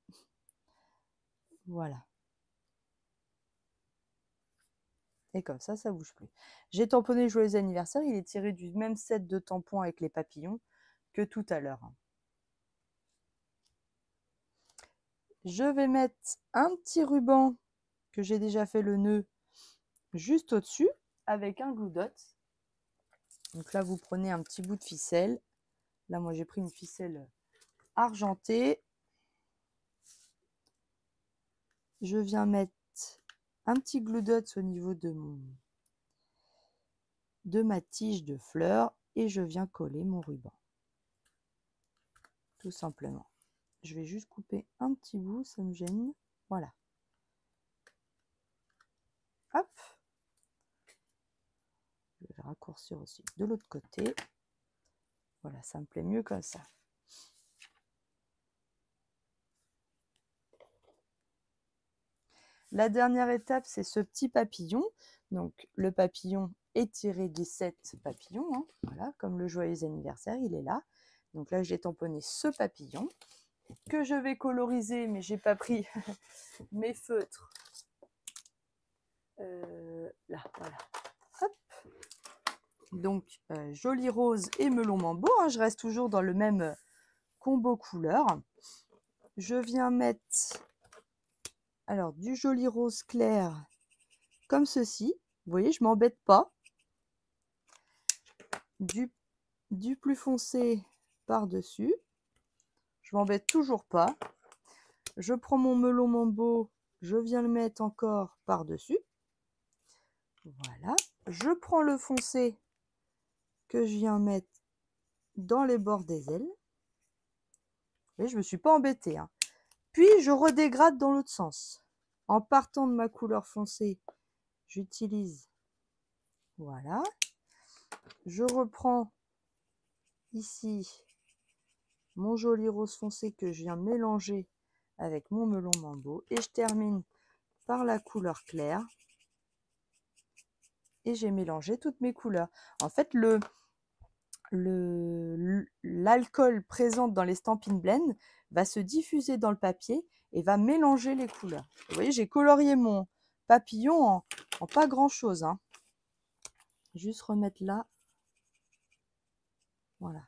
Voilà. Et comme ça ne bouge plus. J'ai tamponné le joyeux anniversaire. Il est tiré du même set de tampons avec les papillons que tout à l'heure. Je vais mettre un petit ruban que j'ai déjà fait le nœud juste au-dessus avec un glue dot. Donc là, vous prenez un petit bout de ficelle. Là, moi, j'ai pris une ficelle argentée. Je viens mettre un petit glue dot au niveau de ma tige de fleurs et je viens coller mon ruban. tout simplement. Je vais juste couper un petit bout, ça me gêne. Voilà. Hop. Je vais le raccourcir aussi de l'autre côté. Voilà, ça me plaît mieux comme ça. La dernière étape, c'est ce petit papillon. Donc, le papillon est tiré des 7 papillons. Hein. Voilà, comme le joyeux anniversaire, il est là. Donc là, j'ai tamponné ce papillon que je vais coloriser, mais j'ai pas pris mes feutres. Là, voilà. Hop. Donc, joli rose et melon mambo. Hein. Je reste toujours dans le même combo couleur. Je viens mettre alors du joli rose clair comme ceci. Vous voyez, je m'embête pas. Du plus foncé par-dessus. Je m'embête toujours pas. Je prends mon melon mambo, je viens le mettre encore par-dessus. Voilà. Je prends le foncé que je viens mettre dans les bords des ailes. Et je ne me suis pas embêtée. Hein. Puis je redégrade dans l'autre sens. En partant de ma couleur foncée, j'utilise. Voilà. Je reprends ici mon joli rose foncé que je viens mélanger avec mon melon mambo. Et je termine par la couleur claire. Et j'ai mélangé toutes mes couleurs. En fait, l'alcool présent dans les Stampin' Blend va se diffuser dans le papier et va mélanger les couleurs. Vous voyez, j'ai colorié mon papillon en pas grand-chose. Hein. Juste remettre là. Voilà.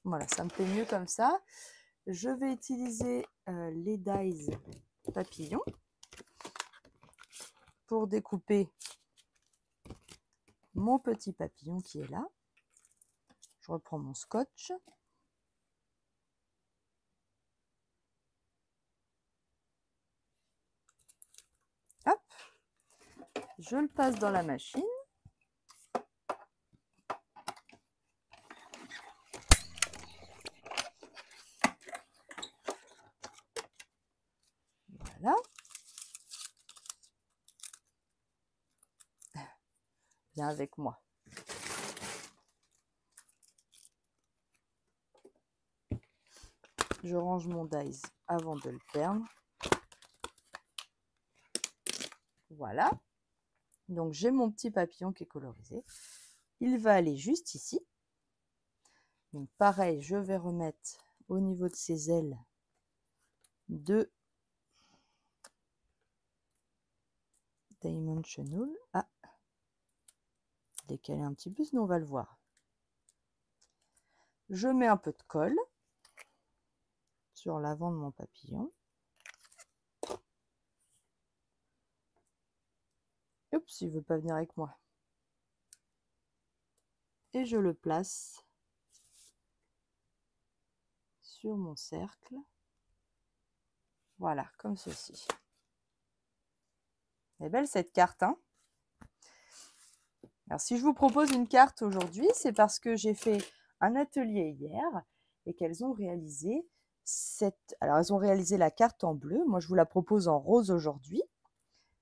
Voilà, ça me plaît mieux comme ça. Je vais utiliser les dies papillons pour découper mon petit papillon qui est là. Je reprends mon scotch. Hop. Je le passe dans la machine. Voilà. Viens avec moi. Je range mon dies avant de le perdre. Voilà. Donc j'ai mon petit papillon qui est colorisé. Il va aller juste ici. Donc pareil, je vais remettre au niveau de ses ailes deux Dimensional. Ah, décaler un petit peu, sinon on va le voir. Je mets un peu de colle sur l'avant de mon papillon. Oups, il ne veut pas venir avec moi. Et je le place sur mon cercle. Voilà, comme ceci. Elle est belle cette carte, hein? Alors, si je vous propose une carte aujourd'hui, c'est parce que j'ai fait un atelier hier et qu'elles ont réalisé Alors, elles ont réalisé la carte en bleu. Moi, je vous la propose en rose aujourd'hui.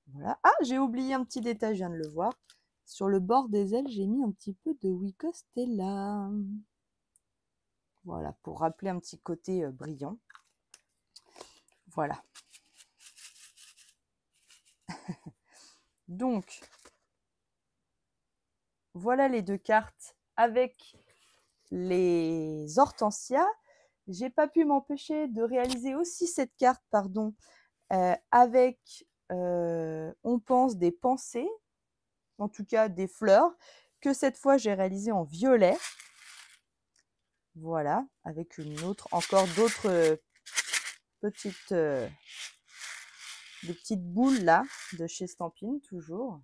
Voilà. Ah, j'ai oublié un petit détail, je viens de le voir. Sur le bord des ailes, j'ai mis un petit peu de Wico Stella. Voilà, pour rappeler un petit côté brillant. Voilà. Donc, voilà les deux cartes avec les hortensias. J'ai pas pu m'empêcher de réaliser aussi cette carte, pardon, avec, on pense, des pensées, en tout cas des fleurs, que cette fois j'ai réalisé en violet. Voilà, avec une autre, encore d'autres petites, des petites boules là, de chez Stampin', toujours.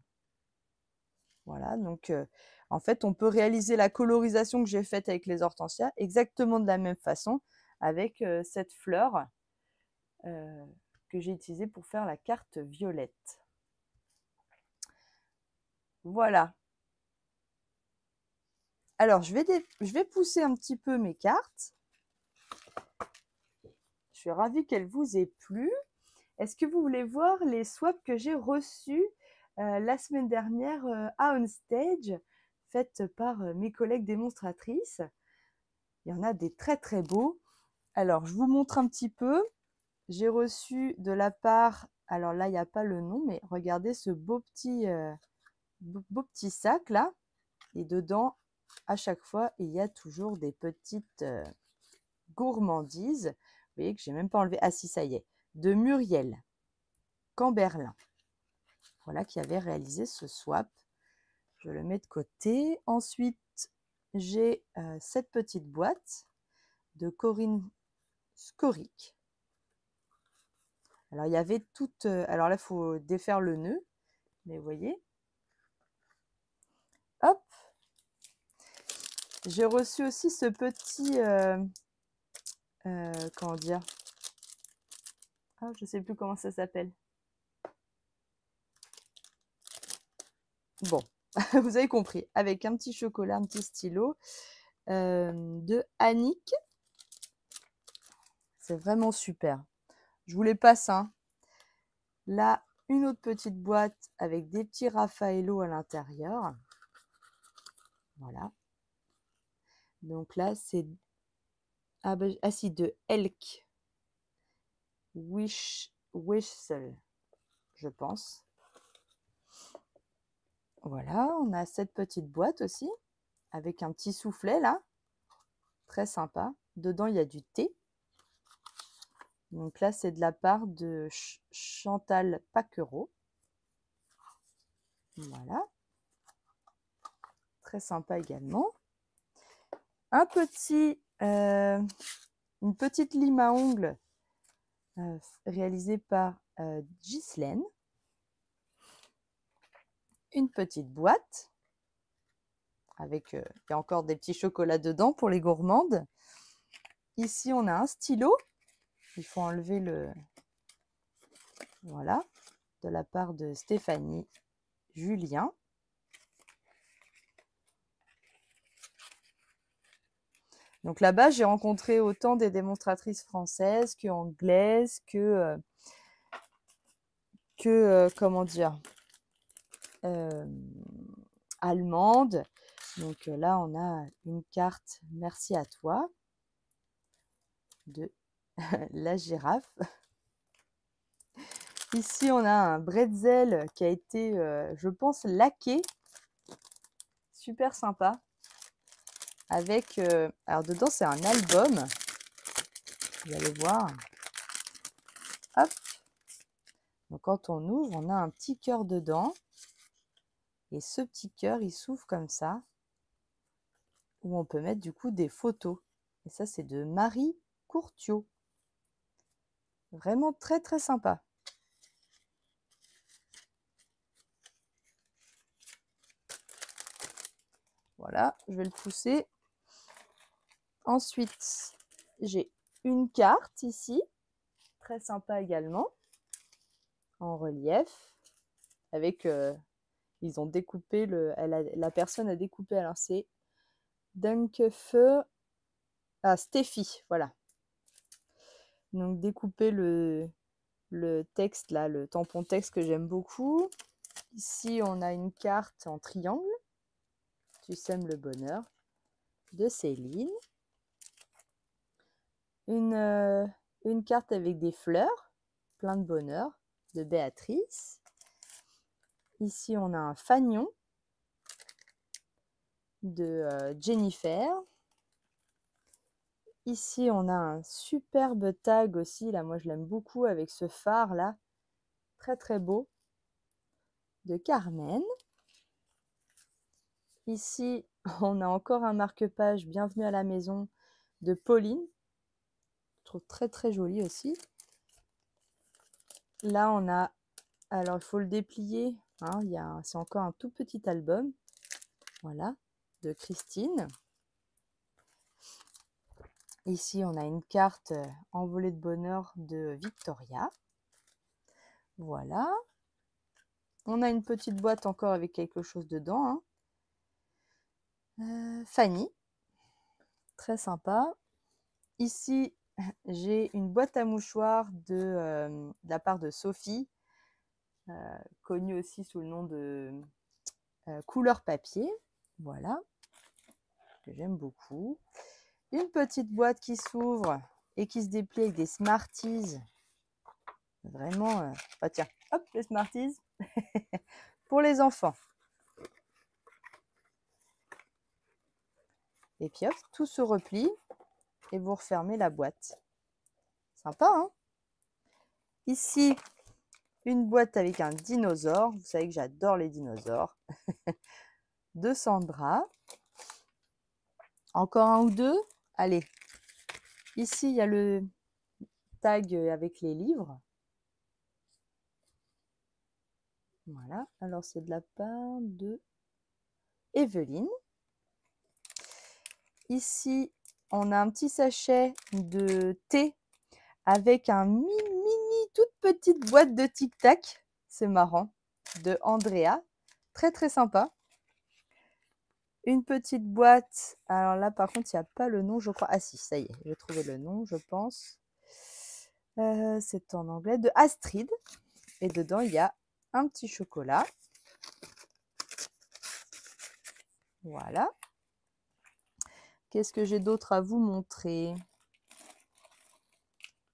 Voilà, donc en fait, on peut réaliser la colorisation que j'ai faite avec les hortensias exactement de la même façon avec cette fleur que j'ai utilisée pour faire la carte violette. Voilà. Alors, je vais pousser un petit peu mes cartes. Je suis ravie qu'elles vous aient plu. Est-ce que vous voulez voir les swaps que j'ai reçus la semaine dernière à OnStage, faites par mes collègues démonstratrices? Il y en a des très très beaux. Alors, je vous montre un petit peu. J'ai reçu de la part, alors là, il n'y a pas le nom, mais regardez ce beau petit sac là. Et dedans, à chaque fois, il y a toujours des petites gourmandises. Vous voyez que j'ai même pas enlevé. Ah si, ça y est. De Muriel Camberlin. Voilà qui avait réalisé ce swap. Je le mets de côté. Ensuite, j'ai cette petite boîte de Corinne Skoric. Alors, il y avait toute... alors là, il faut défaire le nœud. Mais vous voyez. Hop. J'ai reçu aussi ce petit... comment dire? Ah, je ne sais plus comment ça s'appelle. Bon, vous avez compris. Avec un petit chocolat, un petit stylo de Annick. C'est vraiment super. Je vous les passe, hein. Là, une autre petite boîte avec des petits Raffaello à l'intérieur. Voilà. Donc là, c'est si, de Elk Whistle, je pense. Voilà, on a cette petite boîte aussi, avec un petit soufflet là. Très sympa. Dedans, il y a du thé. Donc là, c'est de la part de Chantal Paquereau. Voilà. Très sympa également. Un petit, une petite lime à ongles réalisée par Ghislaine. Une petite boîte avec, il y a encore des petits chocolats dedans pour les gourmandes. Ici, on a un stylo. Il faut enlever le... Voilà. De la part de Stéphanie Julien. Donc là-bas, j'ai rencontré autant des démonstratrices françaises que anglaises, que comment dire, allemandes. Donc là, on a une carte « Merci à toi » de la girafe. Ici, on a un bretzel qui a été, je pense, laqué. Super sympa. Avec, alors dedans, c'est un album. Vous allez voir. Hop. Donc quand on ouvre, on a un petit cœur dedans. Et ce petit cœur, il s'ouvre comme ça. Où on peut mettre du coup des photos. Et ça, c'est de Marie Courtiot. Vraiment très très sympa. Voilà, je vais le pousser. Ensuite, j'ai une carte ici. Très sympa également. En relief. Avec, ils ont découpé, la personne a découpé, alors c'est Dankefe, Steffi, voilà. Donc découper le texte là, le tampon texte que j'aime beaucoup. Ici, on a une carte en triangle. Tu sèmes le bonheur de Céline. Une carte avec des fleurs, plein de bonheur, de Béatrice. Ici, on a un fanion de Jennifer. Ici, on a un superbe tag aussi. Là, moi, je l'aime beaucoup avec ce phare là. Très, très beau. De Carmen. Ici, on a encore un marque-page Bienvenue à la maison de Pauline. Je trouve très, très joli aussi. Là, on a... Alors, il faut le déplier. Hein, c'est encore un tout petit album. Voilà. De Christine. Ici, on a une carte envolée de bonheur de Victoria. Voilà. On a une petite boîte encore avec quelque chose dedans. Hein. Fanny, très sympa. Ici, j'ai une boîte à mouchoirs de la part de Sophie, connue aussi sous le nom de Couleur Papier. Voilà, que j'aime beaucoup. Une petite boîte qui s'ouvre et qui se déplie avec des Smarties. Vraiment, bah tiens, hop, les Smarties pour les enfants. Et puis hop, tout se replie et vous refermez la boîte. Sympa, hein? Ici, une boîte avec un dinosaure. Vous savez que j'adore les dinosaures. De Sandra. Encore un ou deux. Allez. Ici, il y a le tag avec les livres. Voilà. Alors, c'est de la part de Evelyne. Ici, on a un petit sachet de thé avec un mini, toute petite boîte de Tic Tac. C'est marrant. De Andrea. Très, très sympa. Une petite boîte. Alors là, par contre, il n'y a pas le nom, je crois. Ah si, ça y est, j'ai trouvé le nom, je pense. C'est en anglais. De Astrid. Et dedans, il y a un petit chocolat. Voilà. Qu'est-ce que j'ai d'autre à vous montrer?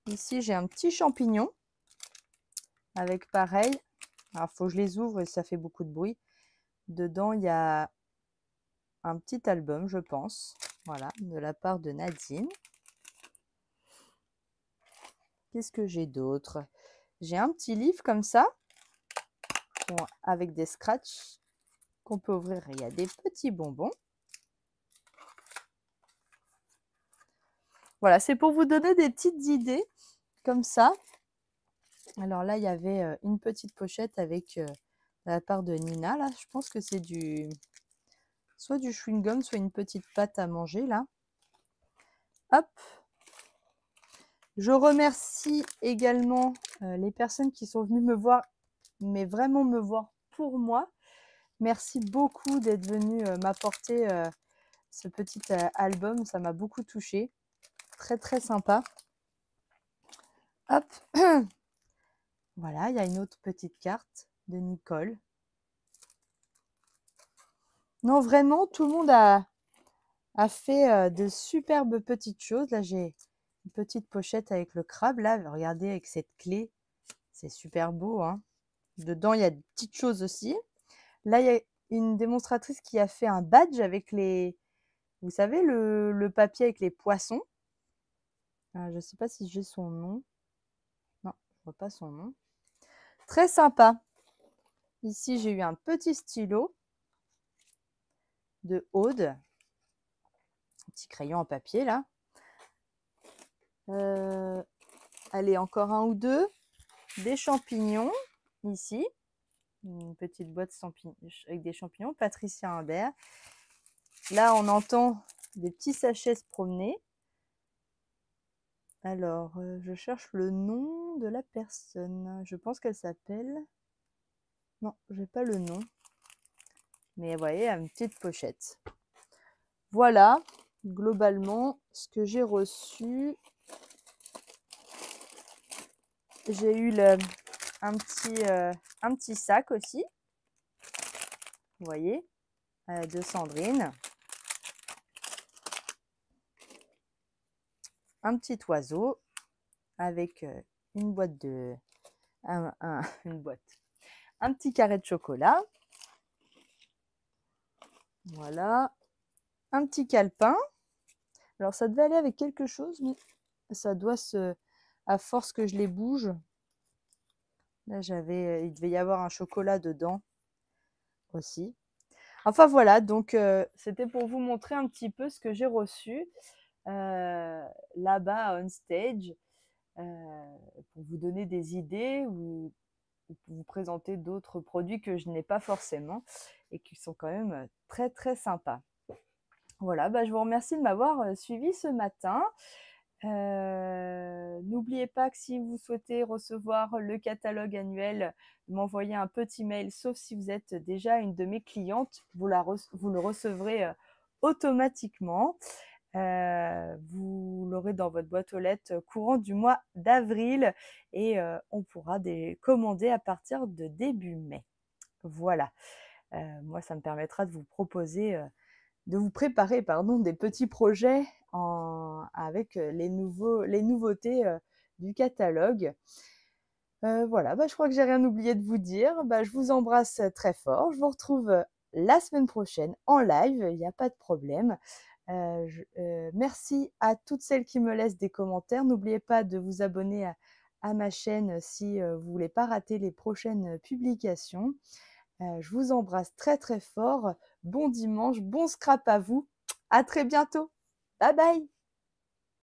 Ici, j'ai un petit champignon. Avec pareil. Alors, il faut que je les ouvre et ça fait beaucoup de bruit. Dedans, il y a un petit album, je pense. Voilà, de la part de Nadine. Qu'est-ce que j'ai d'autre? J'ai un petit livre comme ça, avec des scratchs qu'on peut ouvrir. Il y a des petits bonbons. Voilà, c'est pour vous donner des petites idées comme ça. Alors là, il y avait une petite pochette avec de la part de Nina. Là, je pense que c'est soit du chewing-gum, soit une petite pâte à manger là. Hop. Je remercie également les personnes qui sont venues me voir, mais vraiment me voir pour moi. Merci beaucoup d'être venu m'apporter ce petit album. Ça m'a beaucoup touchée. Très, très sympa. Hop. Voilà, il y a une autre petite carte de Nicole. Non, vraiment, tout le monde a fait de superbes petites choses. Là, j'ai une petite pochette avec le crabe. Là, regardez, avec cette clé. C'est super beau, hein. Dedans, il y a de petites choses aussi. Là, il y a une démonstratrice qui a fait un badge avec les... Vous savez, le papier avec les poissons. Je ne sais pas si j'ai son nom. Non, je ne vois pas son nom. Très sympa. Ici, j'ai eu un petit stylo de Aude. Un petit crayon en papier, là. Allez, encore un ou deux. Des champignons, ici. Une petite boîte avec des champignons. Patricia Imbert. Là, on entend des petits sachets se promener. Alors, je cherche le nom de la personne. Je pense qu'elle s'appelle... Non, j'ai pas le nom. Mais vous voyez, une petite pochette. Voilà, globalement, ce que j'ai reçu. J'ai eu un petit sac aussi. Vous voyez, de Sandrine. Un petit oiseau avec une boîte de... une boîte. Un petit carré de chocolat. Voilà. Un petit calepin. Alors, ça devait aller avec quelque chose, mais ça doit se... À force que je les bouge. Là, il devait y avoir un chocolat dedans aussi. Enfin, voilà. Donc, c'était pour vous montrer un petit peu ce que j'ai reçu là-bas on stage. Pour vous donner des idées ou pour vous présenter d'autres produits que je n'ai pas forcément et qui sont quand même très, très sympas. Voilà, je vous remercie de m'avoir suivi ce matin. N'oubliez pas que si vous souhaitez recevoir le catalogue annuel, m'envoyer un petit mail, sauf si vous êtes déjà une de mes clientes, vous le recevrez automatiquement. Vous l'aurez dans votre boîte aux lettres courant du mois d'avril et on pourra commander à partir de début mai. Voilà. Moi, ça me permettra de vous proposer, de vous préparer, pardon, des petits projets avec les nouveautés du catalogue. Voilà, je crois que j'ai rien oublié de vous dire. Je vous embrasse très fort. Je vous retrouve la semaine prochaine en live, il n'y a pas de problème. Merci à toutes celles qui me laissent des commentaires. N'oubliez pas de vous abonner à ma chaîne si vous ne voulez pas rater les prochaines publications. Je vous embrasse très très fort. Bon dimanche, bon scrap à vous. À très bientôt. Bye bye.